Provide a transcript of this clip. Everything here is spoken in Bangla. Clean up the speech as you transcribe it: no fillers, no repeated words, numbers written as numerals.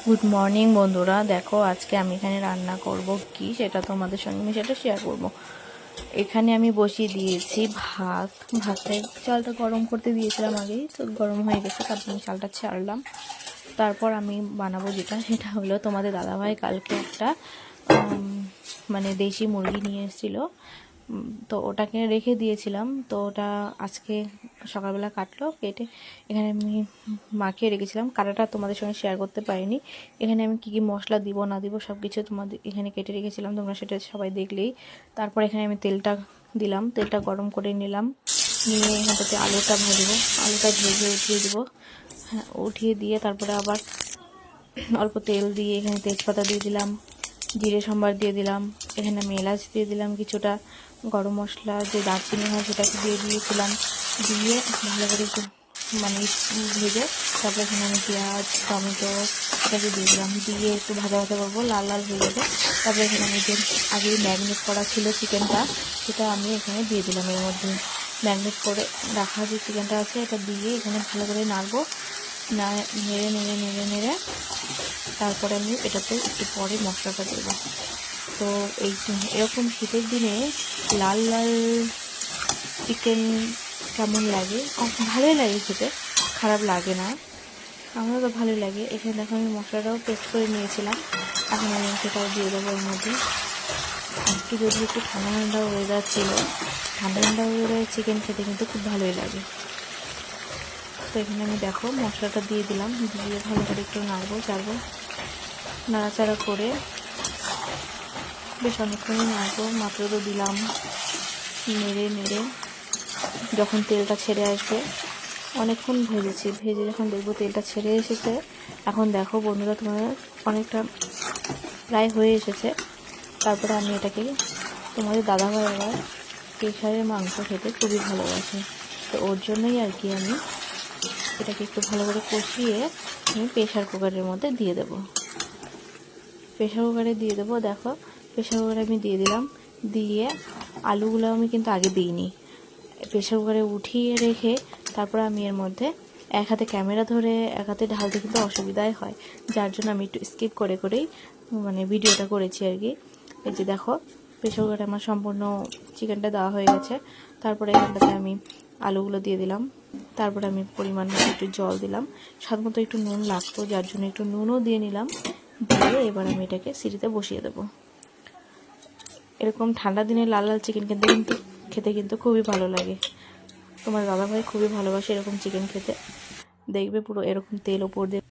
গুড মর্নিং বন্ধুরা, দেখো আজকে আমি এখানে রান্না করব কি সেটা তোমাদের সঙ্গে আমি সেটা শেয়ার করব। এখানে আমি বসিয়ে দিয়েছি ভাতের চালটা গরম করতে দিয়েছিলাম আগেই, তো গরম হয়ে গেছে। তারপর আমি চালটা ছাড়লাম। তারপর আমি বানাবো সেটা হলো, তোমাদের দাদাভাই কালকে একটা মানে দেশি মুরগি নিয়ে এসেছিলো, তো ওটাকে রেখে দিয়েছিলাম। তো ওটা আজকে সকালবেলা কাটলো, কেটে এখানে আমি মাখিয়ে রেখেছিলাম। কাটাটা তোমাদের সঙ্গে শেয়ার করতে পারিনি। এখানে আমি কী কী মশলা দিব না দিব সব কিছু তোমাদের এখানে কেটে রেখেছিলাম, তোমরা সেটা সবাই দেখলেই। তারপর এখানে আমি তেলটা দিলাম, তেলটা গরম করে নিলাম, নিয়ে এখানটাতে আলুটা ভাজবো। আলুটা ভেজে উঠিয়ে দেবো। হ্যাঁ, উঠিয়ে দিয়ে তারপরে আবার অল্প তেল দিয়ে এখানে তেজপাতা দিয়ে দিলাম, জিরে সম্বার দিয়ে দিলাম, এখানে আমি এলাচ দিয়ে দিলাম কিছুটা, গরম মশলা যে দারচিনি হয় সেটাকে দিয়ে দিয়েছিলাম। দিয়ে ভালো করে একটু মানে ভেজে তারপরে এখানে আমি পেঁয়াজ টমেটো এটাকে দিয়ে দিলাম, দিয়ে একটু ভাজা ভাজা করবো, লাল লাল হয়ে যাবে। তারপরে এখানে আমি যে আগে ম্যারিনেট করা ছিল চিকেনটা, সেটা আমি এখানে দিয়ে দিলাম। এর মধ্যে ম্যারিনেট করে রাখা যে চিকেনটা আছে এটা দিয়ে এখানে ভালো করে নাড়বো, নেড়ে নেড়ে নেড়ে নেড়ে তারপরে আমি এটাতে একটু পরে মশলাটা দেবো। তো এরকম শীতের দিনে লাল লাল চিকেন কেমন লাগে? ভালোই লাগে খেতে, খারাপ লাগে না, আমারও তো ভালোই লাগে। এখানে দেখো আমি মশলাটাও পেস্ট করে নিয়েছিলাম, এখন আমি সেটাও দিয়ে দেবো এর মধ্যে। আজকে যদি একটু ঠান্ডা ঠান্ডা ওয়েদার ছিল, ঠান্ডা ঠান্ডা ওয়েদারে চিকেন খেতে কিন্তু খুব ভালোই লাগে। তো এখানে আমি দেখো মশলাটা দিয়ে দিলাম, দিয়ে ভালো করে একটু চাড়বো, নাড়াচাড়া করে বেশ অনেকক্ষণই নাড়বো। মাত্র তো দিলাম, নেড়ে নেড়ে যখন তেলটা ছেড়ে আসবে, অনেকক্ষণ ভেজে যখন দেখবো তেলটা ছেড়ে এসেছে, এখন দেখো বন্ধুরা তোমার অনেকটা প্রায় হয়ে এসেছে। তারপরে আমি এটাকে, তোমাদের দাদাভাই আবার প্রেশারের মাংস খেতে খুবই ভালোবাসে, তো ওর জন্যই আর কি আমি এটাকে একটু ভালো করে কষিয়ে আমি প্রেশার কুকারের মধ্যে দিয়ে দেবো। প্রেশার কুকারে দিয়ে দেবো। দেখো প্রেশার কুকারে আমি দিয়ে দিলাম, দিয়ে আলুগুলো আমি কিন্তু আগে দিইনি, প্রেশার কুকারে উঠিয়ে রেখে তারপর আমি এর মধ্যে এক হাতে ক্যামেরা ধরে এক হাতে ঢালতে কিন্তু অসুবিধাই হয়, যার জন্য আমি একটু স্কিপ করেই মানে ভিডিওটা করেছি আর কি। এই যে দেখো প্রেশার কুকারে আমার সম্পূর্ণ চিকেনটা দেওয়া হয়ে গেছে। তারপরে এখানটাতে আমি আলুগুলো দিয়ে দিলাম, তারপরে আমি পরিমাণ মতো একটু জল দিলাম, স্বাদ মতো একটু নুন লাগতো যার জন্য একটু নুনও দিয়ে নিলাম। দিয়ে এবার আমি এটাকে সিটিতে বসিয়ে দেবো। এরকম ঠান্ডা দিনে লাল লাল চিকেন খেতে কিন্তু খুবই ভালো লাগে। তোমার দাদাভাই খুবই ভালোবাসে এরকম চিকেন খেতে, দেখবে পুরো এরকম তেল ওপর দিয়ে